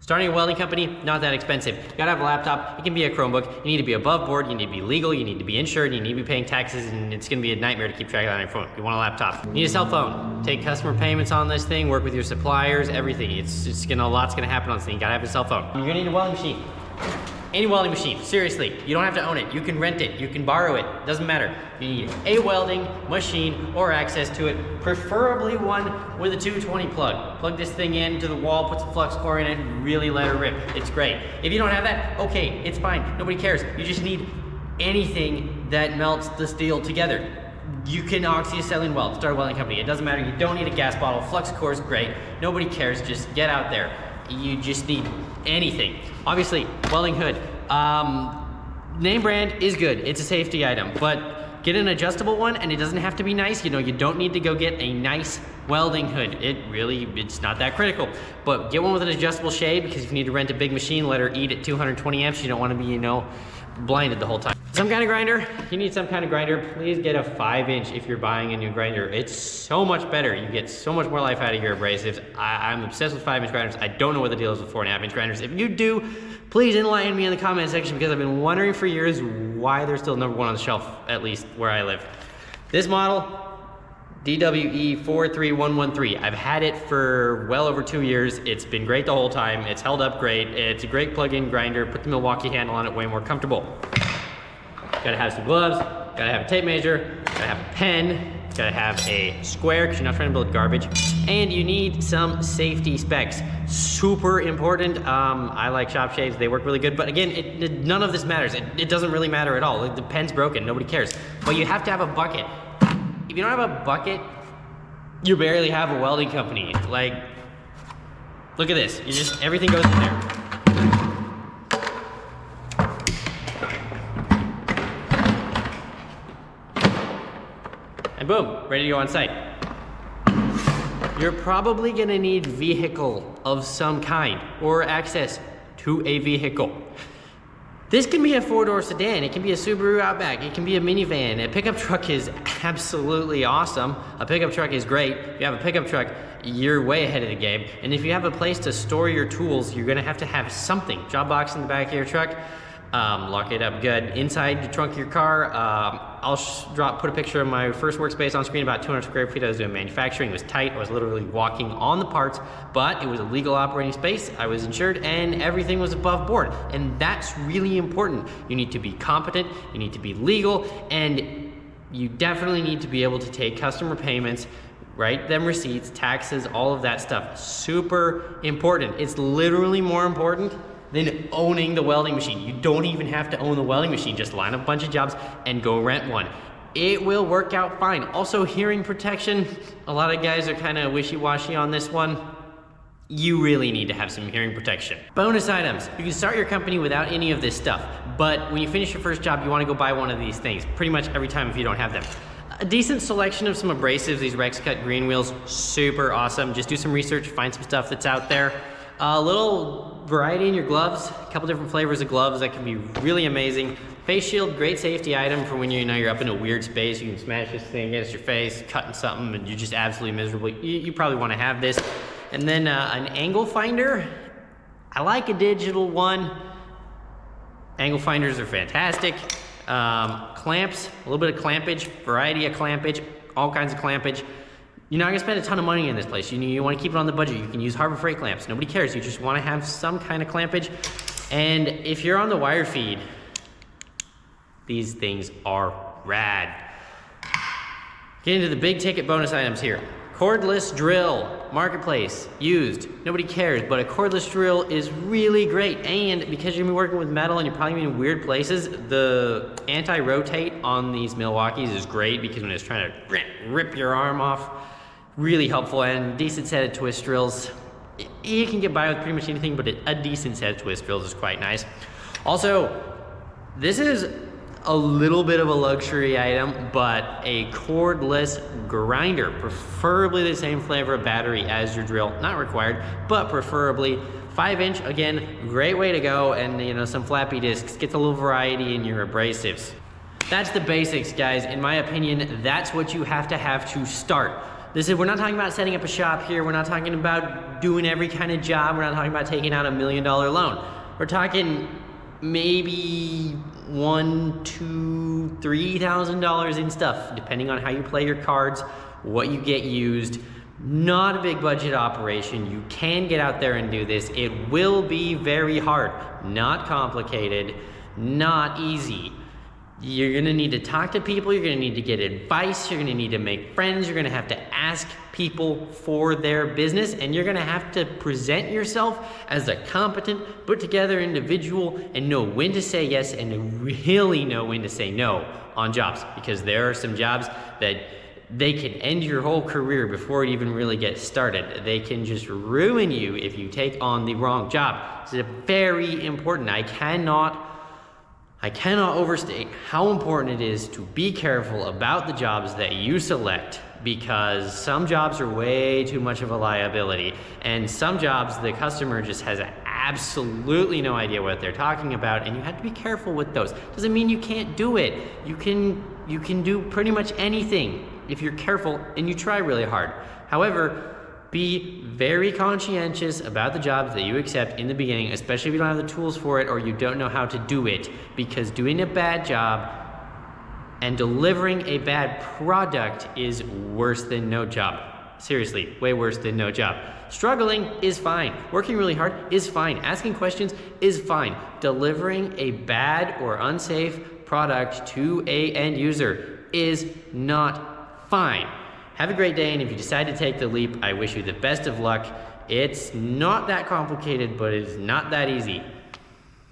Starting a welding company, not that expensive. You gotta have a laptop, it can be a Chromebook, you need to be above board, you need to be legal, you need to be insured, you need to be paying taxes, and it's gonna be a nightmare to keep track of that on your phone. You want a laptop. You need a cell phone. Take customer payments on this thing, work with your suppliers, everything. A lot's gonna happen on this thing. You gotta have a cell phone. You're gonna need a welding machine. Any welding machine, seriously. You don't have to own it. You can rent it, you can borrow it, doesn't matter. You need a welding machine or access to it, preferably one with a 220 plug. Plug this thing into the wall, put some flux core in it, and really let it rip. It's great. If you don't have that, okay, it's fine. Nobody cares. You just need anything that melts the steel together. You can oxyacetylene weld, start a welding company. It doesn't matter, you don't need a gas bottle. Flux core is great. Nobody cares, just get out there. You just need anything. Obviously, welding hood. Name brand is good. It's a safety item, but get an adjustable one, and it doesn't have to be nice. You know, you don't need to go get a nice welding hood. It's not that critical. But get one with an adjustable shade, because if you need to rent a big machine, let her eat at 220 amps. You don't want to be, you know, blinded the whole time. Some kind of grinder. You need some kind of grinder. Please get a 5-inch if you're buying a new grinder. It's so much better. You get so much more life out of your abrasives. I'm obsessed with 5-inch grinders. I don't know what the deal is with 4.5-inch grinders. If you do, please enlighten me in the comment section, because I've been wondering for years why they're still #1 on the shelf, at least where I live. This model, DWE43113. I've had it for well over 2 years. It's been great the whole time. It's held up great. It's a great plug-in grinder. Put the Milwaukee handle on it, way more comfortable. Gotta have some gloves, gotta have a tape measure, gotta have a pen, gotta have a square, because you're not trying to build garbage, and you need some safety specs. Super important. I like shop shades, they work really good, but again, none of this matters. It doesn't really matter at all. Like, the pen's broken, nobody cares. But you have to have a bucket. If you don't have a bucket, you barely have a welding company. Like, look at this. Everything goes in there. And boom, ready to go on site. You're probably gonna need vehicle of some kind, or access to a vehicle. This can be a 4-door sedan, it can be a Subaru Outback, it can be a minivan. A pickup truck is absolutely awesome. A pickup truck is great. If you have a pickup truck, you're way ahead of the game. And if you have a place to store your tools, you're gonna have to have something. Job box in the back of your truck, lock it up good. Inside the trunk of your car, I'll put a picture of my first workspace on screen, about 200 square feet. I was doing manufacturing, it was tight. I was literally walking on the parts, but it was a legal operating space. I was insured, and everything was above board. And that's really important. You need to be competent, you need to be legal, and you definitely need to be able to take customer payments, write them receipts, taxes, all of that stuff. Super important. It's literally more important than owning the welding machine. You don't even have to own the welding machine. Just line up a bunch of jobs and go rent one. It will work out fine. Also, hearing protection. A lot of guys are kind of wishy-washy on this one. You really need to have some hearing protection. Bonus items. You can start your company without any of this stuff, but when you finish your first job, you want to go buy one of these things pretty much every time if you don't have them. A decent selection of some abrasives, these Rex Cut green wheels, super awesome. Just do some research, find some stuff that's out there. A little variety in your gloves, a couple different flavors of gloves that can be really amazing. Face shield, great safety item for when you're up in a weird space. You can smash this thing against your face, cutting something, and you're just absolutely miserable. You probably want to have this. And then an angle finder. I like a digital one. Angle finders are fantastic. Clamps, a little bit of clampage, variety of clampage, all kinds of clampage. You're not gonna spend a ton of money in this place. You wanna keep it on the budget. You can use Harbor Freight clamps. Nobody cares. You just wanna have some kind of clampage. And if you're on the wire feed, these things are rad. Get into the big ticket bonus items here. Cordless drill, marketplace, used. Nobody cares, but a cordless drill is really great. And because you're gonna be working with metal and you're probably gonna be in weird places, the anti-rotate on these Milwaukees is great, because when it's trying to rip your arm off, really helpful. And decent set of twist drills. You can get by with pretty much anything, but a decent set of twist drills is quite nice. Also, this is a little bit of a luxury item, but a cordless grinder, preferably the same flavor of battery as your drill, not required, but preferably 5-inch. Again, great way to go. And some flappy discs, gets a little variety in your abrasives. That's the basics, guys. In my opinion, that's what you have to start. We're not talking about setting up a shop here. We're not talking about doing every kind of job. We're not talking about taking out $1 million loan. We're talking maybe $1,000, $2,000, $3,000 in stuff, depending on how you play your cards, what you get used. Not a big budget operation. You can get out there and do this. It will be very hard, not complicated, not easy. You're gonna need to talk to people, you're gonna need to get advice, you're gonna need to make friends, you're gonna have to ask people for their business, and you're gonna have to present yourself as a competent, put together individual and know when to say yes and really know when to say no on jobs, because there are some jobs that they can end your whole career before it even really gets started. They can just ruin you if you take on the wrong job. It's very important. I cannot overstate how important it is to be careful about the jobs that you select, because some jobs are way too much of a liability, and some jobs the customer just has absolutely no idea what they're talking about, and you have to be careful with those. Doesn't mean you can't do it. You can do pretty much anything if you're careful and you try really hard. However, be very conscientious about the jobs that you accept in the beginning, especially if you don't have the tools for it or you don't know how to do it, because doing a bad job and delivering a bad product is worse than no job. Seriously, way worse than no job. Struggling is fine. Working really hard is fine. Asking questions is fine. Delivering a bad or unsafe product to an end user is not fine. Have a great day, and if you decide to take the leap, I wish you the best of luck. It's not that complicated, but it's not that easy.